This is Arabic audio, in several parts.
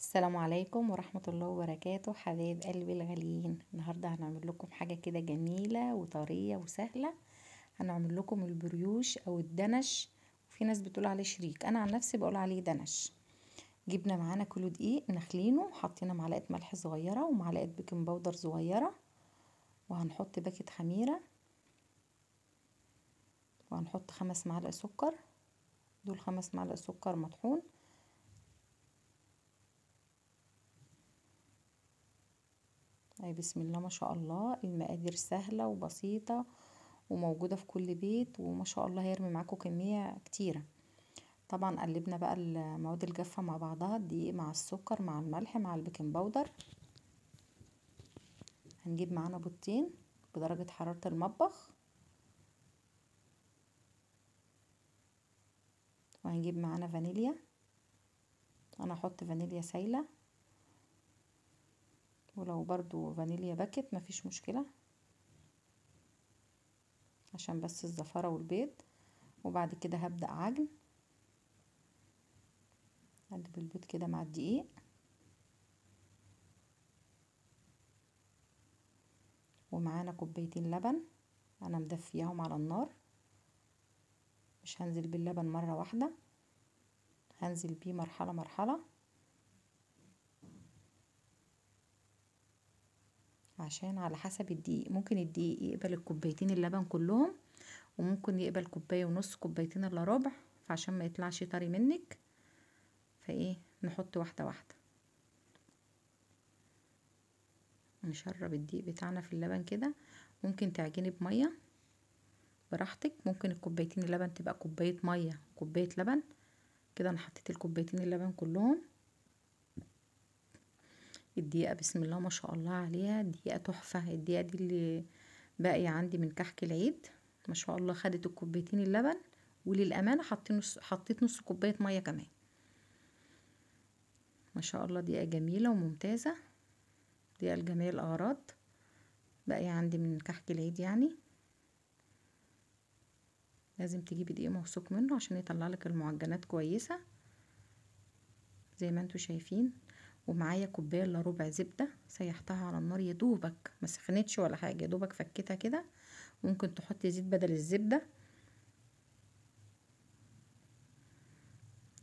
السلام عليكم ورحمة الله وبركاته حبايب قلبي الغاليين. النهاردة هنعمل لكم حاجة كده جميلة وطرية وسهلة. هنعمل لكم البريوش او الدنش، وفي ناس بتقول عليه شريك، انا عن نفسي بقول عليه دنش. جبنا معانا كيلو دقيق نخلينه، حطينا معلقة ملح صغيرة ومعلقة بيكنج باودر صغيرة، وهنحط باكت خميرة، وهنحط 5 معالق سكر. دول 5 معالق سكر مطحون. اي بسم الله ما شاء الله، المقادير سهلة وبسيطة وموجودة في كل بيت، وما شاء الله هيرمي معاكم كمية كتيرة. طبعا قلبنا بقى المواد الجافة مع بعضها، الدقيق مع السكر مع الملح مع البيكنج باودر. هنجيب معانا بيضتين بدرجة حرارة المطبخ، وهنجيب معانا فانيليا. انا هحط فانيليا سايلة، ولو برضو فانيليا باكت مفيش مشكلة، عشان بس الزفارة والبيض. وبعد كده هبدأ عجن، اقلب البيض كده مع الدقيق، ومعانا كوبايتين لبن انا مدفياهم على النار. مش هنزل باللبن مرة واحدة، هنزل بيه مرحلة مرحلة، عشان على حسب الدقيق. ممكن الدقيق يقبل الكوبايتين اللبن كلهم، وممكن يقبل كوباية ونص، كوبايتين الا ربع، فعشان ما يطلعش طري منك، فايه نحط واحدة واحدة. نشرب الدقيق بتاعنا في اللبن كده. ممكن تعجني بمية براحتك، ممكن الكوبايتين اللبن تبقى كوباية مية كوباية لبن. كده انا حطيت الكوبايتين اللبن كلهم. الدقيقة بسم الله ما شاء الله عليها، دقيقة تحفة. الدقيقة دي اللي باقية عندي من كحك العيد، ما شاء الله خدت الكوبايتين اللبن، وللأمانة حطيت نص كوباية مية كمان. ما شاء الله دقيقة جميلة وممتازة، دقيقة لجميع الأغراض. باقية عندي من كحك العيد يعني. لازم تجيبي دقيق موثوق منه عشان يطلع لك المعجنات كويسة زي ما انتوا شايفين. ومعايا كوبايه الا ربع زبده سيحتها على النار، يا دوبك ما سخنتش ولا حاجه، يا دوبك فكيتها كده. ممكن تحطي زيت بدل الزبده،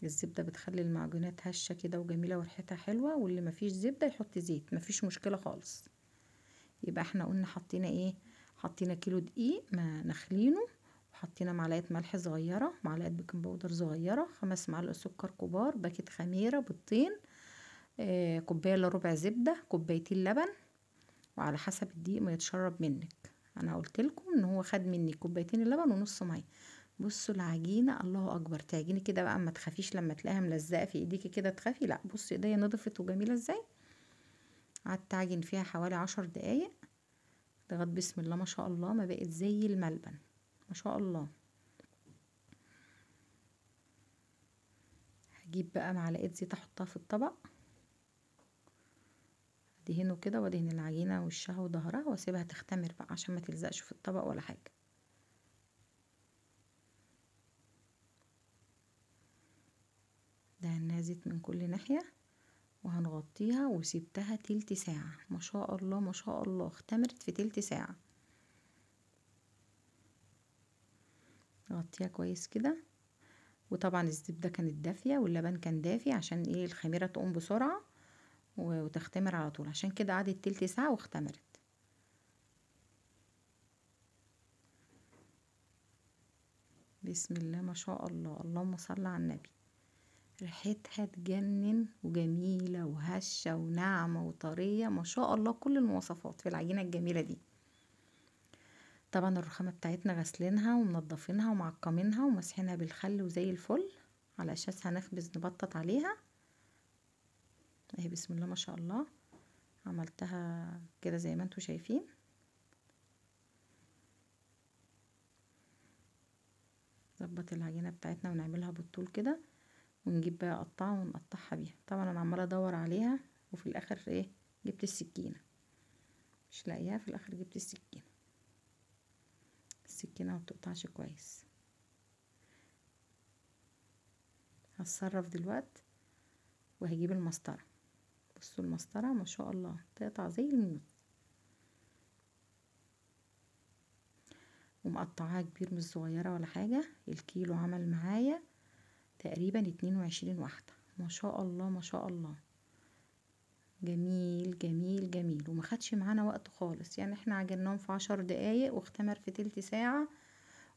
الزبده بتخلي المعجونات هشه كده وجميله وريحتها حلوه. واللي مفيش زبده يحط زيت، مفيش مشكله خالص. يبقى احنا قلنا حطينا ايه؟ حطينا كيلو دقيق ما نخلينه، وحطينا معلقه ملح صغيره، معلقه بيكنج باودر صغيره، 5 معالق سكر كبار، باكيت خميره، بيضتين، كوبايه الا ربع زبده، كوبايتين لبن، وعلى حسب الدقيق ما يتشرب منك. انا قلت لكم ان هو خد مني كوبايتين اللبن ونص ميه. بصوا العجينه الله اكبر، تعجيني كده بقى، ما تخافيش لما تلاقيها ملزقه في ايديكي كده تخافي، لا بصي ايديا نضفت وجميله ازاي. قعدت اعجن فيها حوالي 10 دقايق، لغايه بسم الله ما شاء الله ما بقت زي الملبن، ما شاء الله. هجيب بقى معلقه زيت احطها في الطبق، ادهنه كده، وادهن العجينه وشها وظهرها، واسيبها تختمر بقى عشان ما تلزقش في الطبق ولا حاجه. دهناها زيت من كل ناحيه، وهنغطيها، وسيبتها تلت ساعة. ما شاء الله ما شاء الله اختمرت في تلت ساعة. غطيها كويس كده. وطبعا الزبدة كانت دافية واللبن كان دافي، عشان ايه؟ الخميرة تقوم بسرعة وتختمر على طول، عشان كده قعدت تلت ساعة واختمرت. بسم الله ما شاء الله، اللهم صل على النبي. ريحتها تجنن، وجميلة وهشة وناعمة وطرية، ما شاء الله كل المواصفات في العجينة الجميلة دي. طبعا الرخامة بتاعتنا غسلينها ومنضفينها ومعقمينها ومسحينها بالخل وزي الفل، على اساس هنخبز نبطط عليها. اهي بسم الله ما شاء الله، عملتها كده زي ما انتوا شايفين. نظبط العجينة بتاعتنا ونعملها بالطول كده، ونجيب بقى قطعة ونقطعها بيها. طبعا انا عمالة ادور عليها، وفي الاخر ايه؟ جبت السكينة، مش لاقيها، في الاخر جبت السكينة. السكينة ما بتقطعش كويس. هتصرف دلوقتي وهجيب المسطرة. بصوا المسطرة ما شاء الله تقطع زي الموز. ومقطعاها كبير مش صغيرة ولا حاجة. الكيلو عمل معايا تقريبا 22 واحدة. ما شاء الله ما شاء الله، جميل جميل جميل. وما خدش معانا وقت خالص، يعني احنا عجناهم في 10 دقايق واختمر في تلت ساعة،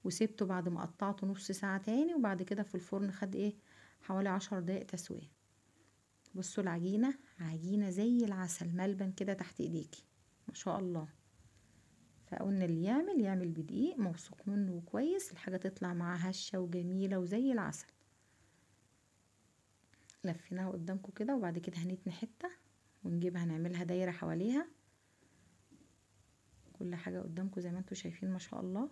وسيبته بعد ما قطعته نص ساعة تاني، وبعد كده في الفرن خد ايه حوالي 10 دقايق تسوية. بصوا العجينة عجينة زي العسل، ملبن كده تحت ايديكي ما شاء الله. فقلنا اللي يعمل بدقيق موثوق منه كويس، الحاجة تطلع معاها هشة وجميلة وزي العسل. لفيناها قدامكم كده، وبعد كده هنتني حتة ونجيبها نعملها دايرة حواليها. كل حاجة قدامكم زي ما انتوا شايفين ما شاء الله.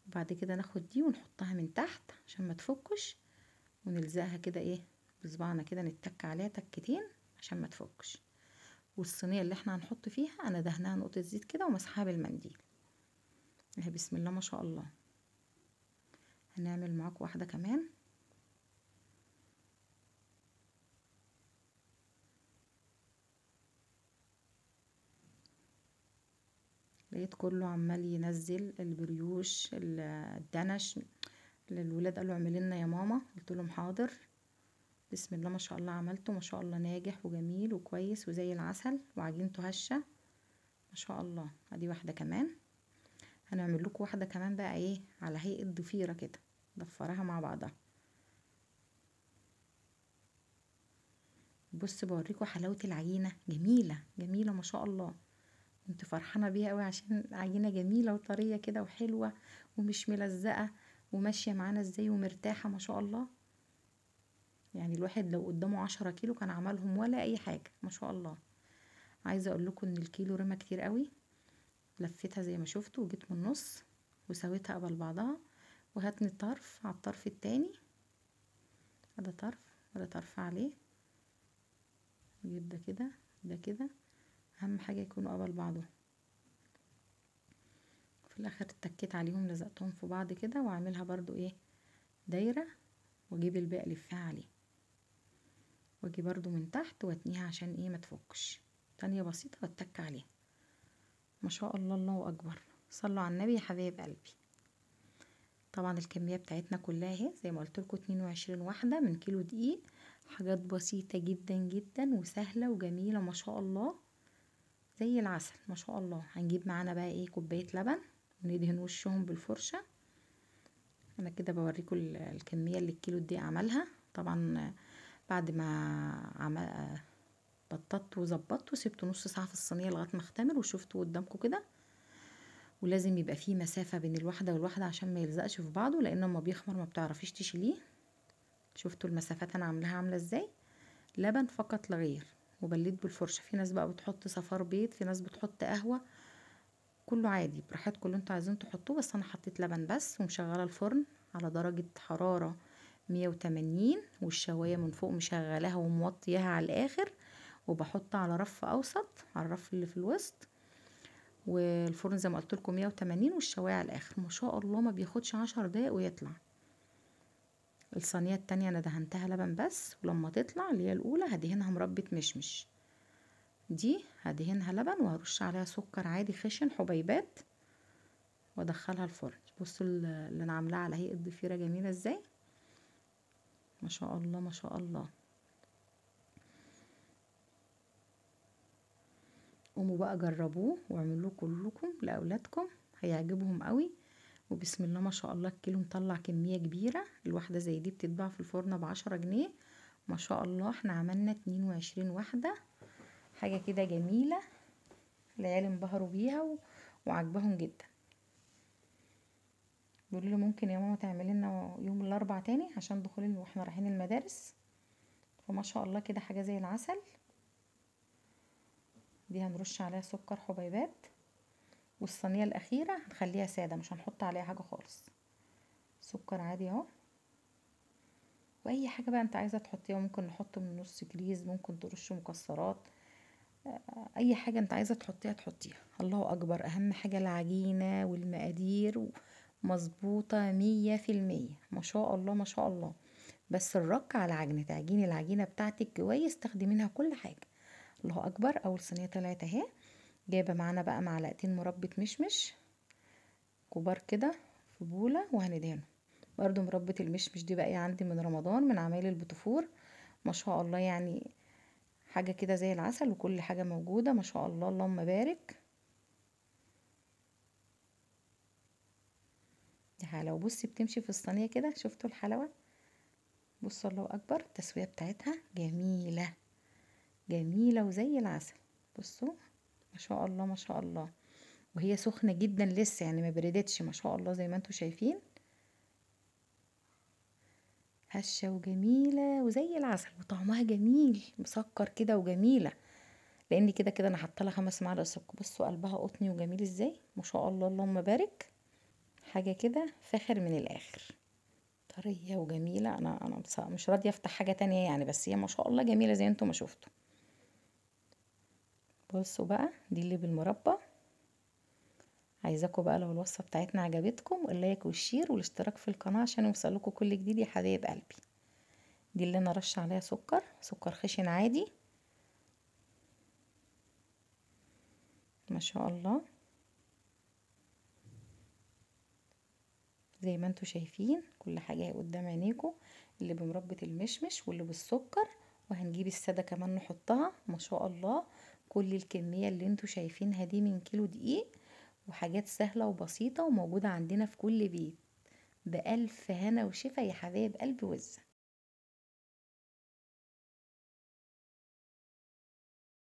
وبعد كده ناخد دي ونحطها من تحت عشان ما تفكش، ونلزقها كده ايه بصبعنا كده، نتك عليها تكتين عشان ما تفكش. والصينية اللي احنا هنحط فيها انا دهنها نقطة زيت كده ومسحها بالمنديل اهي. بسم الله ما شاء الله. هنعمل معاكم واحدة كمان. لقيت كله عمال ينزل البريوش الدنش. الولاد قالوا اعملي لنا يا ماما، قلت لهم حاضر. بسم الله ما شاء الله، عملته ما شاء الله ناجح وجميل وكويس وزي العسل وعجينته هشه ما شاء الله. ادي واحده كمان. هنعمل لكم واحده كمان بقى ايه على هيئه ضفيره كده، ضفرها مع بعضها. بص بوريكم حلاوه العجينه، جميله جميله ما شاء الله. كنت فرحانه بيها قوي عشان عجينه جميله وطريه كده وحلوه ومش ملزقه، وماشيه معانا ازاي ومرتاحه ما شاء الله. يعني الواحد لو قدامه 10 كيلو كان عملهم ولا اي حاجه ما شاء الله. عايزه اقول لكم ان الكيلو رمى كتير قوي. لفيتها زي ما شفتوا وجيت من النص وسويتها قبل بعضها، وهتني الطرف على الطرف التاني، ده طرف وده طرف عليه، نجيب ده كده ده كده. اهم حاجه يكونوا قبل بعضهم. في الاخر اتكيت عليهم لزقتهم في بعض كده، واعملها برضو ايه دايره، واجيب الباقي الفها عليه، واجي برضو من تحت واتنيها عشان ايه ما تفكش. تانية بسيطه واتك عليها ما شاء الله. الله اكبر، صلوا على النبي يا حبايب قلبي. طبعا الكميه بتاعتنا كلها اهي زي ما قلت لكم 22 واحده من كيلو دقيق. حاجات بسيطه جدا جدا وسهله وجميله ما شاء الله زي العسل ما شاء الله. هنجيب معانا بقى ايه كوبايه لبن وندهن وشهم بالفرشه. انا كده بوريكم الكميه اللي الكيلو دقيق عملها. طبعا بعد ما عمل بططت وظبطت وسبته نص ساعه في الصينيه لغايه ما اختمر، وشفتوا قدامكم كده. ولازم يبقى فيه مسافه بين الواحده والواحده عشان ما يلزقش في بعضه، لان لما بيخمر ما بتعرفيش تشيليه. شفتوا المسافات انا عاملاها ازاي. لبن فقط لا غير، وبليت بالفرشه. في ناس بقى بتحط صفار بيض، في ناس بتحط قهوه، كله عادي براحتكم اللي انتوا عايزين تحطوه. بس انا حطيت لبن بس، ومشغله الفرن على درجه حراره 180، والشوايه من فوق مشغلاها وموطياها على الاخر، وبحط على رف اوسط على الرف اللي في الوسط. والفرن زي ما قلت لكم 180 والشوايه على الاخر. ما شاء الله ما بياخدش 10 دقايق ويطلع. الصينيه التانية انا دهنتها لبن بس، ولما تطلع اللي هي الاولى هدهنها مربى مشمش، دي هدهنها لبن وهرش عليها سكر عادي خشن حبيبات وادخلها الفرن. بصوا اللي انا عاملاها على هيئه ضفيره جميله ازاي ما شاء الله ما شاء الله. قوموا بقى جربوه واعملوه كلكم لاولادكم، هيعجبهم قوي. وبسم الله ما شاء الله الكيلو مطلع كميه كبيره. الواحده زي دي بتتباع في الفرن ب10 جنيه ما شاء الله. احنا عملنا 22 واحده، حاجه كده جميله. العيال انبهروا بيها وعجبهم جدا. بيقولوا لي ممكن يا ماما تعملي لنا يوم الاربع تاني عشان دخول واحنا رايحين المدارس. فما شاء الله كده حاجه زي العسل. دي هنرش عليها سكر حبيبات، والصينيه الاخيره هنخليها ساده مش هنحط عليها حاجه خالص، سكر عادي اهو. واي حاجه بقى انت عايزه تحطيها، ممكن نحط من نص كريز، ممكن ترش مكسرات، اي حاجه انت عايزه تحطيها تحطيها. الله اكبر. اهم حاجه العجينه والمقادير مظبوطه 100% ما شاء الله ما شاء الله. بس الرك على عجينه، تعجيني العجينه بتاعتك كويس، تاخدي منها كل حاجه. الله اكبر، اول صينيه طلعت اهي. جايبه معانا بقى معلقتين مربى مشمش كبار كده في بوله وهندهنهم. برضو مربى المشمش دي بقى عندي من رمضان، من عمايل البتفور، ما شاء الله يعني حاجه كده زي العسل، وكل حاجه موجوده ما شاء الله، اللهم بارك. دي حلاوه، بصي بتمشي في الصينيه كده، شفتوا الحلاوه؟ بصوا الله اكبر، التسويه بتاعتها جميله جميله وزي العسل. بصوا ما شاء الله ما شاء الله، وهي سخنه جدا لسه يعني ما بردتش، ما شاء الله زي ما انتوا شايفين، هشه وجميله وزي العسل، وطعمها جميل مسكر كده وجميله، لان كده كده انا حاطه لها 5 معلقه سكر. بصوا قلبها قطني وجميل ازاي، ما شاء الله اللهم بارك، حاجه كده فاخر من الاخر، طريه وجميله. انا مش راضيه افتح حاجه تانية يعني، بس هي ما شاء الله جميله زي انتوا ما شفتوا. بصوا بقى دي اللي بالمربى. عايزاكم بقى لو الوصفه بتاعتنا عجبتكم اللايك والشير والاشتراك في القناه عشان يوصلكم كل جديد يا حبايب قلبي. دي اللي انا رش عليها سكر خشن عادي ما شاء الله، زي ما انتوا شايفين كل حاجه قدام عينيكم، اللي بمربى المشمش واللي بالسكر، وهنجيب الساده كمان نحطها ما شاء الله. كل الكميه اللي انتوا شايفينها دي من كيلو دقيق، وحاجات سهله وبسيطه وموجوده عندنا في كل بيت، بألف هنا وشفا يا حبايب قلبي وزة.